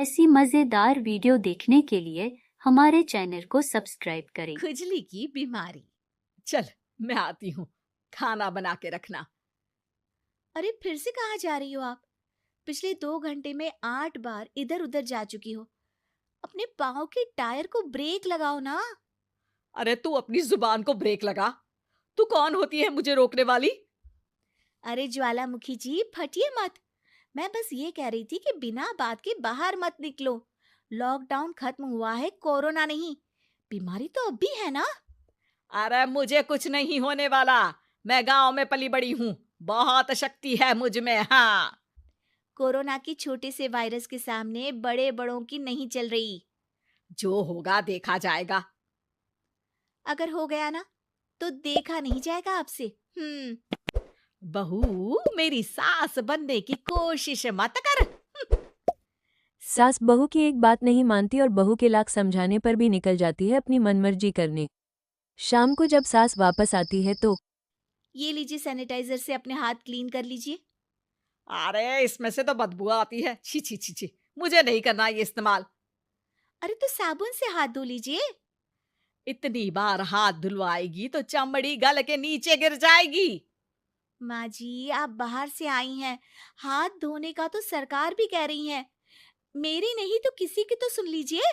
ऐसी मजेदार वीडियो देखने के लिए हमारे चैनल को सब्सक्राइब करें। खुजली की बीमारी। चल मैं आती हूँ, खाना बना के रखना। अरे फिर से कहाँ जा रही हो आप? पिछले 2 घंटे में 8 बार इधर उधर जा चुकी हो। अपने पाँव के टायर को ब्रेक लगाओ ना। अरे तू अपनी जुबान को ब्रेक लगा। तू कौन होती है मुझे रोकने वाली? अरे ज्वालामुखी जी, फटिए मत। मैं बस ये कह रही थी कि बिना बात के बाहर मत निकलो। लॉकडाउन खत्म हुआ है, कोरोना नहीं। बीमारी तो अब भी है ना। अरे मुझे कुछ नहीं होने वाला। मैं गांव में पली बड़ी हूँ, बहुत शक्ति है मुझ में। हाँ, कोरोना की छोटे से वायरस के सामने बड़े बड़ों की नहीं चल रही। जो होगा देखा जाएगा। अगर हो गया ना तो देखा नहीं जाएगा आपसे। बहू, मेरी सास बनने की कोशिश मत कर। सास बहू की एक बात नहीं मानती और बहू के लाख समझाने पर भी निकल जाती है अपनी मनमर्जी करने। शाम को जब सास वापस आती है तो ये लीजिए, सैनिटाइजर से अपने हाथ क्लीन कर लीजिए। अरे इसमें से तो बदबू आती है। छी छी छी छी, मुझे नहीं करना ये इस्तेमाल। अरे तो साबुन से हाथ धो लीजिए। इतनी बार हाथ धुलवाएगी तो चमड़ी गल के नीचे गिर जाएगी। माँ जी, आप बाहर से आई हैं, हाथ धोने का तो सरकार भी कह रही है। मेरी नहीं तो किसी की तो सुन लीजिए।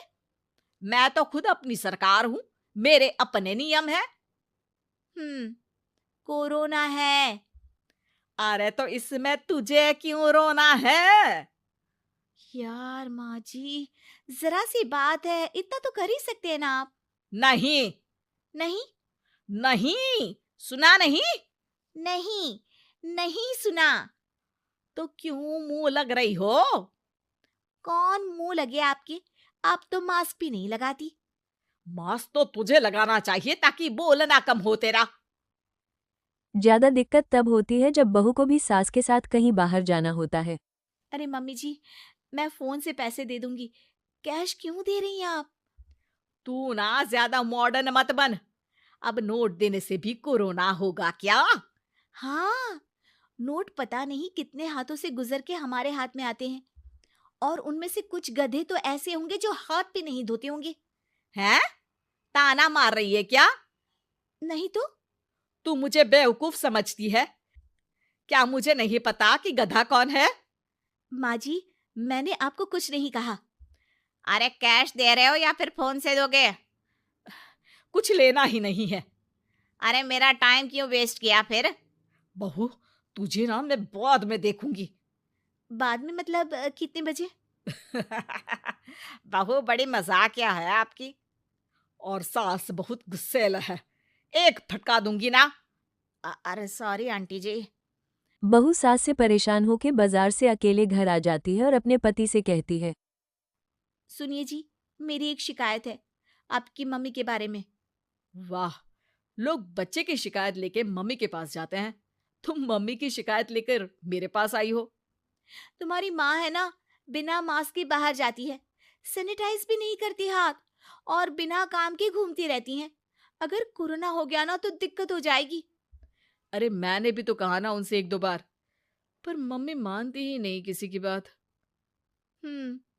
मैं तो खुद अपनी सरकार हूँ, मेरे अपने नियम है। कोरोना है। अरे तो इसमें तुझे क्यों रोना है? यार माँ जी, जरा सी बात है, इतना तो कर ही सकते हैं ना आप। नहीं नहीं नहीं, सुना नहीं? नहीं नहीं सुना। तो क्यों मुंह लग रही हो? कौन मुंह लगे आपके? आप तो मास्क भी नहीं लगाती। मास्क तो तुझे लगाना चाहिए ताकि बोलना कम हो तेरा। ज्यादा दिक्कत तब होती है जब बहू को भी सास के साथ कहीं बाहर जाना होता है। अरे मम्मी जी, मैं फोन से पैसे दे दूंगी, कैश क्यों दे रही हैं आप? तू ना ज्यादा मॉडर्न मत बन। अब नोट देने से भी कोरोना होगा क्या? हाँ, नोट पता नहीं कितने हाथों से गुजर के हमारे हाथ में आते हैं, और उनमें से कुछ गधे तो ऐसे होंगे जो हाथ भी नहीं धोते होंगे। हैं? ताना मार रही है क्या? नहीं तो। तू मुझे बेवकूफ समझती है क्या? मुझे नहीं पता कि गधा कौन है? माँ जी, मैंने आपको कुछ नहीं कहा। अरे कैश दे रहे हो या फिर फोन से दोगे? कुछ लेना ही नहीं है। अरे मेरा टाइम क्यों वेस्ट किया फिर? बहू, तुझे ना मैं बाद में देखूंगी। बाद में मतलब कितने बजे? बहू बड़ी मजाकिया है आपकी। और सास बहुत गुस्सेल है, एक फटका दूंगी ना। अरे सॉरी आंटी जी। बहू सास से परेशान होकर बाजार से अकेले घर आ जाती है और अपने पति से कहती है, सुनिए जी, मेरी एक शिकायत है आपकी मम्मी के बारे में। वाह, लोग बच्चे की शिकायत लेके मम्मी के पास जाते हैं, तुम मम्मी की शिकायत लेकर मेरे पास आई हो। तुम्हारी माँ है ना, बिना मास्क के बाहर जाती है, सैनिटाइज भी नहीं करती हाथ, और बिना काम के घूमती रहती हैं। अगर कोरोना हो गया ना तो दिक्कत हो जाएगी। अरे मैंने भी तो कहा ना उनसे एक दो बार, पर मम्मी मानती ही नहीं किसी की बात।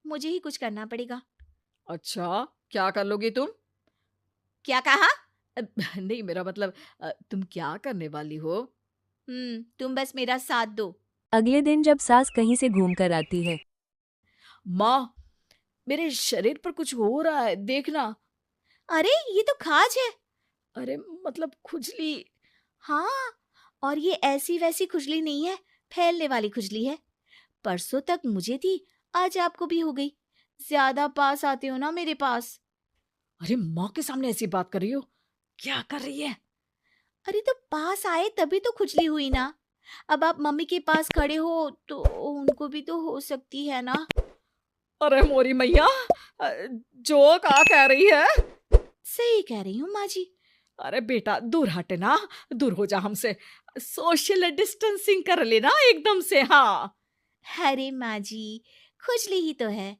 मुझे ही कुछ करना पड़ेगा। अच्छा, क्या कर लोगी तुम? क्या कहा? नहीं, मेरा मतलब तुम क्या करने वाली हो? तुम बस मेरा साथ दो। अगले दिन जब सास कहीं से घूम कर आती है, माँ, मेरे शरीर पर कुछ हो रहा है, देखना। अरे ये तो खाज है। अरे मतलब खुजली। हाँ, और ये ऐसी वैसी खुजली नहीं है, फैलने वाली खुजली है। परसों तक मुझे थी, आज आपको भी हो गई। ज्यादा पास आते हो ना मेरे पास। अरे माँ के सामने ऐसी बात कर रही हो? क्या कर रही है? अरे तो पास आए तभी तो खुजली हुई ना। अब आप मम्मी के पास खड़े हो तो उनको भी तो हो सकती है ना। अरे मोरी मैया, जो क्या कह रही है? सही कह रही हूँ माँ जी। अरे बेटा दूर हटे ना, दूर हो जा हमसे। सोशल डिस्टेंसिंग कर लेना एकदम से। हाँ, अरे माँ जी, खुजली ही तो है।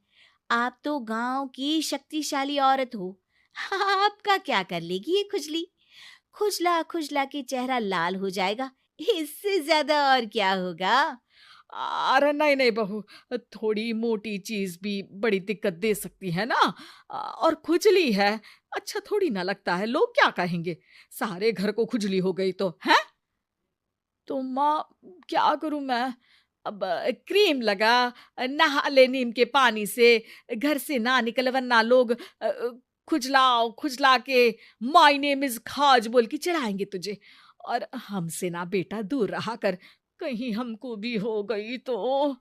आप तो गांव की शक्तिशाली औरत हो, आपका क्या कर लेगी ये खुजली? खुजला खुजला के चेहरा लाल हो जाएगा, इससे ज्यादा और क्या होगा? अरे नहीं नहीं बहू, थोड़ी मोटी चीज भी बड़ी दिक्कत दे सकती है ना। और खुजली है, अच्छा थोड़ी ना लगता है, लोग क्या कहेंगे, सारे घर को खुजली हो गई तो है। तो माँ क्या करूं मैं, अब क्रीम लगा, नहा ले नीम के पानी से, घर से ना निकल वरना लोग खुजलाओ खुजला के माय नेम इज खाज बोल के चढ़ाएंगे तुझे। और हमसे ना बेटा दूर रहा कर, कहीं हमको भी हो गई तो।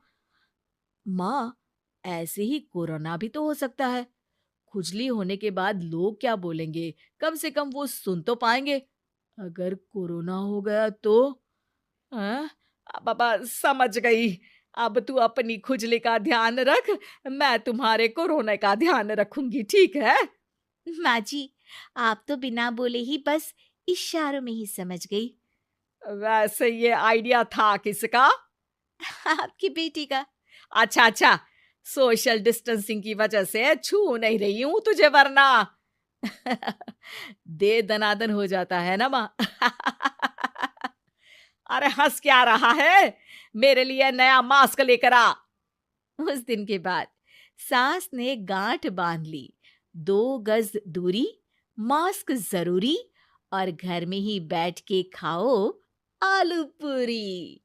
माँ, ऐसे ही कोरोना भी तो हो सकता है, खुजली होने के बाद लोग क्या बोलेंगे, कम से कम वो सुन तो पाएंगे। अगर कोरोना हो गया तो। हाँ, बाबा समझ गई, अब तू अपनी खुजली का ध्यान रख, मैं तुम्हारे कोरोना का ध्यान रखूंगी, ठीक है। माँ जी, आप तो बिना बोले ही बस इशारों में ही समझ गई। वैसे ये आइडिया था किसका? आपकी बेटी का। अच्छा अच्छा, सोशल डिस्टेंसिंग की वजह से छू नहीं रही हूं तुझे वरना दे दनादन हो जाता है ना माँ। अरे हंस क्या रहा है, मेरे लिए नया मास्क लेकर आ। उस दिन के बाद सास ने गांठ बांध ली, 2 गज दूरी, मास्क जरूरी, और घर में ही बैठ के खाओ आलू पूरी।